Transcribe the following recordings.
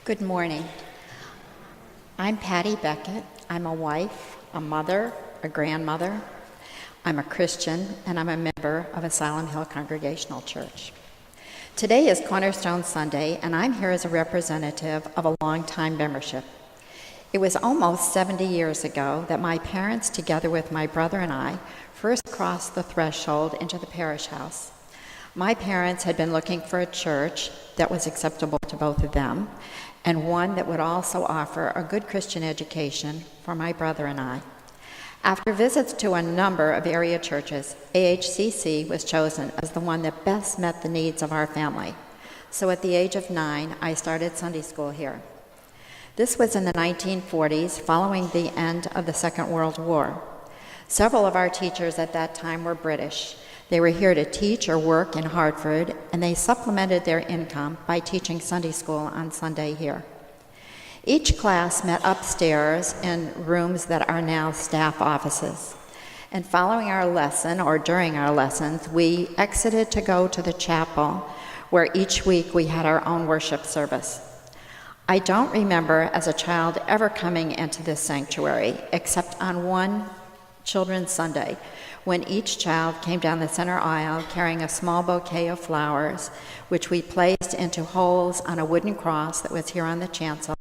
Good morning. I'm Patti Beckett. I'm a wife, a mother, a grandmother. I'm a Christian, and I'm a member of Asylum Hill Congregational Church. Today is Cornerstone Sunday, and I'm here as a representative of a longtime membership. It was almost 70 years ago that my parents, together with my brother and I, first crossed the threshold into the parish house. My parents had been looking for a church that was acceptable to both of them, and one that would also offer a good Christian education for my brother and I. After visits to a number of area churches, AHCC was chosen as the one that best met the needs of our family. So at the age of 9, I started Sunday school here. This was in the 1940s, following the end of the Second World War. Several of our teachers at that time were British. They were here to teach or work in Hartford, and they supplemented their income by teaching Sunday school on Sunday here. Each class met upstairs in rooms that are now staff offices. And following our lesson, or during our lessons, we exited to go to the chapel, where each week we had our own worship service. I don't remember as a child ever coming into this sanctuary, except on one Children's Sunday, when each child came down the center aisle carrying a small bouquet of flowers, which we placed into holes on a wooden cross that was here on the chancel,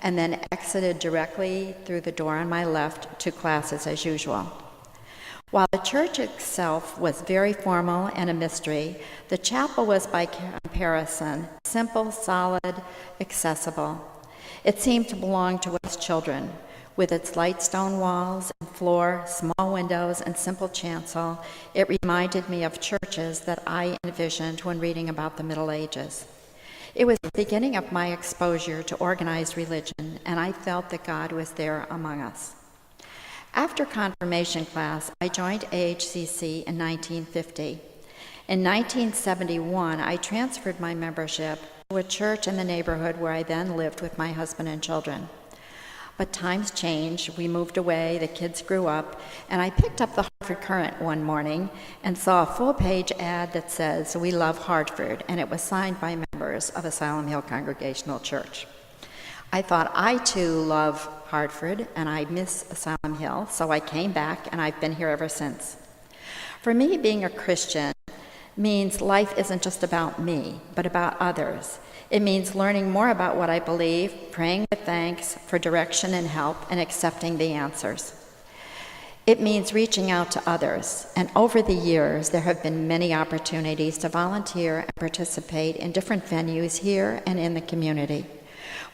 and then exited directly through the door on my left to classes as usual. While the church itself was very formal and a mystery, the chapel was by comparison simple, solid, accessible. It seemed to belong to us children. With its light stone walls and floor, small windows, and simple chancel, it reminded me of churches that I envisioned when reading about the Middle Ages. It was the beginning of my exposure to organized religion, and I felt that God was there among us. After confirmation class, I joined AHCC in 1950. In 1971, I transferred my membership to a church in the neighborhood where I then lived with my husband and children. But times changed, we moved away, the kids grew up, and I picked up the Hartford Courant one morning and saw a full-page ad that says, "We love Hartford," and it was signed by members of Asylum Hill Congregational Church. I thought, I too love Hartford, and I miss Asylum Hill, so I came back, and I've been here ever since. For me, being a Christian means life isn't just about me, but about others. It means learning more about what I believe, praying with thanks for direction and help, and accepting the answers. It means reaching out to others, and over the years, there have been many opportunities to volunteer and participate in different venues here and in the community.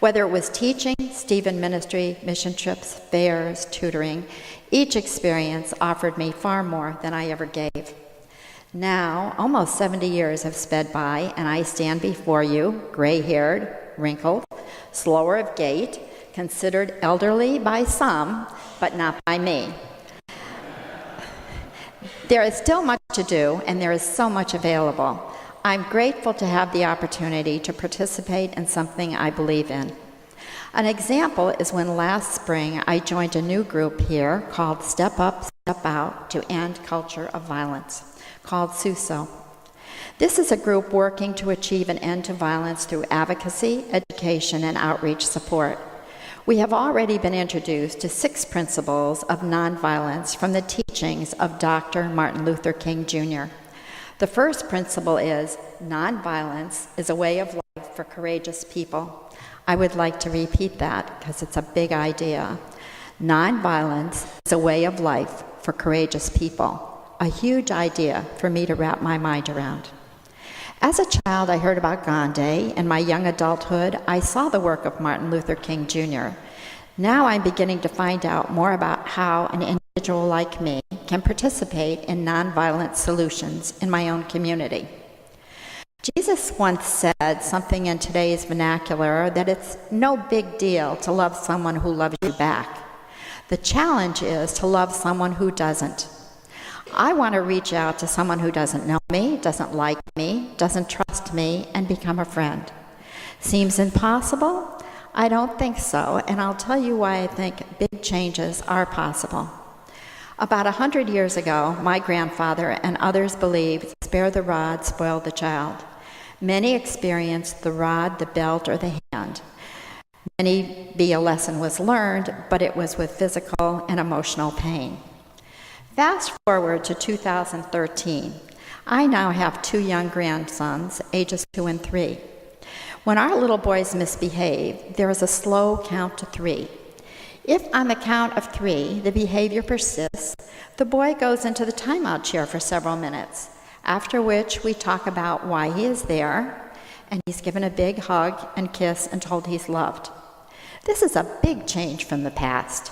Whether it was teaching, Stephen ministry, mission trips, fairs, tutoring, each experience offered me far more than I ever gave. Now, almost 70 years have sped by, and I stand before you, gray-haired, wrinkled, slower of gait, considered elderly by some, but not by me. There is still much to do, and there is so much available. I'm grateful to have the opportunity to participate in something I believe in. An example is when last spring I joined a new group here called Step Up, Step Out to End Culture of Violence, called SUSO. This is a group working to achieve an end to violence through advocacy, education, and outreach support. We have already been introduced to 6 principles of nonviolence from the teachings of Dr. Martin Luther King Jr. The first principle is nonviolence is a way of life for courageous people. I would like to repeat that because it's a big idea. Nonviolence is a way of life for courageous people. A huge idea for me to wrap my mind around. As a child, I heard about Gandhi. In my young adulthood, I saw the work of Martin Luther King Jr. Now I'm beginning to find out more about how an individual like me can participate in nonviolent solutions in my own community. Jesus once said something in today's vernacular that it's no big deal to love someone who loves you back. The challenge is to love someone who doesn't. I want to reach out to someone who doesn't know me, doesn't like me, doesn't trust me, and become a friend. Seems impossible? I don't think so, and I'll tell you why I think big changes are possible. About 100 years ago, my grandfather and others believed, spare the rod, spoil the child. Many experienced the rod, the belt, or the hand. Maybe a lesson was learned, but it was with physical and emotional pain. Fast forward to 2013. I now have 2 young grandsons, ages 2 and 3. When our little boys misbehave, there is a slow count to 3. If on the count of 3 the behavior persists, the boy goes into the timeout chair for several minutes, after which we talk about why he is there, and he's given a big hug and kiss and told he's loved. This is a big change from the past.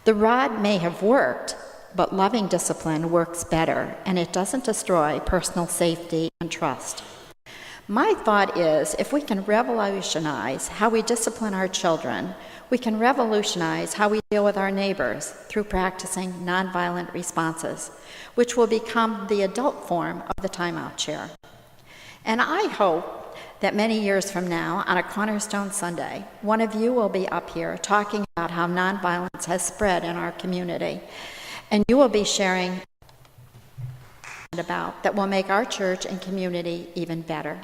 The rod may have worked, but loving discipline works better, and it doesn't destroy personal safety and trust. My thought is, if we can revolutionize how we discipline our children, we can revolutionize how we deal with our neighbors through practicing nonviolent responses, which will become the adult form of the timeout chair. And I hope that many years from now, on a Cornerstone Sunday, one of you will be up here talking about how nonviolence has spread in our community, and you will be sharing about that will make our church and community even better.